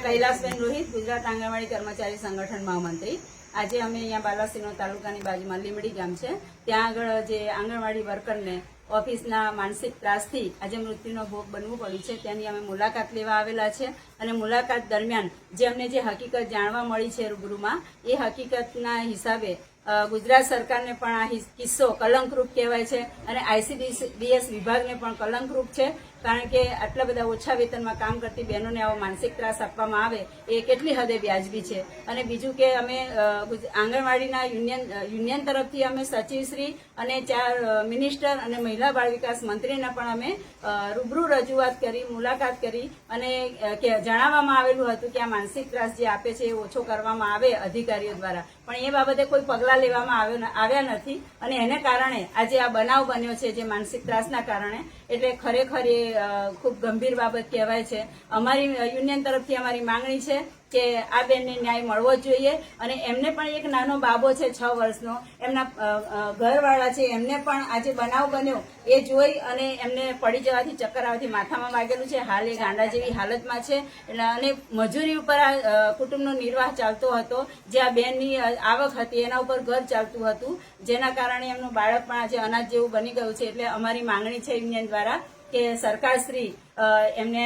કૈલાસબેન રોહિત, ગુજરાત આંગણવાડી કર્મચારી સંગઠન મહામંત્રી। આજે અમે અહીંયા બાલાસિનોર તાલુકાની બાજુમાં લીમડી ગામ છે, ત્યાં આગળ જે આંગણવાડી વર્કરને ઓફિસના માનસિક ત્રાસથી આજે મૃત્યુનો ભોગ બનવું પડ્યું છે, તેની અમે મુલાકાત લેવા આવેલા છે। અને મુલાકાત દરમિયાન જે અમને જે હકીકત જાણવા મળી છે રૂબરૂમાં, એ હકીકતના હિસાબે ગુજરાત સરકારને પણ આ કિસ્સો કલંકરૂપ કહેવાય છે અને ICDS વિભાગને પણ કલંકરૂપ છે, કારણ કે આટલા બધા ઓછા વેતનમાં કામ કરતી બહેનોને આવો માનસિક ત્રાસ આપવામાં આવે એ કેટલી હદે વ્યાજબી છે। અને બીજું કે અમે આંગણવાડીના યુનિયન તરફથી અમે સચિવશ્રી અને 4 મિનિસ્ટર અને મહિલા બાળ વિકાસ મંત્રીને પણ અમે રૂબરૂ રજૂઆત કરી, મુલાકાત કરી અને જણાવવામાં આવેલું હતું કે આ માનસિક ત્રાસ જે આપે છે એ ઓછો કરવામાં આવે અધિકારીઓ દ્વારા, પણ એ બાબતે કોઈ પગલાં લેવામાં આવ્યા નથી અને એને કારણે આજે આ બનાવ બન્યો છે જે માનસિક ત્રાસના કારણે। એટલે ખરેખર એ ખૂબ ગંભીર બાબત કહેવાય છે। અમારી યુનિયન તરફથી અમારી માંગણી છે કે આ બેનને ન્યાય મળવો જ જોઈએ અને એમને પણ એક નાનો બાબો છે 6 વર્ષનો, એમના ઘરવાળા છે, એમને પણ આજે બનાવ બન્યો એ જોઈ અને એમને પડી જવાથી, ચક્કર આવવાથી માથામાં વાગેલું છે, હાલ એ ગાંડા જેવી હાલતમાં છે અને મજૂરી ઉપર આ કુટુંબનો નિર્વાહ ચાલતો હતો। જે આ બેનની આવક હતી એના ઉપર ઘર ચાલતું હતું, જેના કારણે એમનું બાળક પણ આજે અનાજ જેવું બની ગયું છે। એટલે અમારી માંગણી છે યુનિયન દ્વારા કે સરકારશ્રી એમને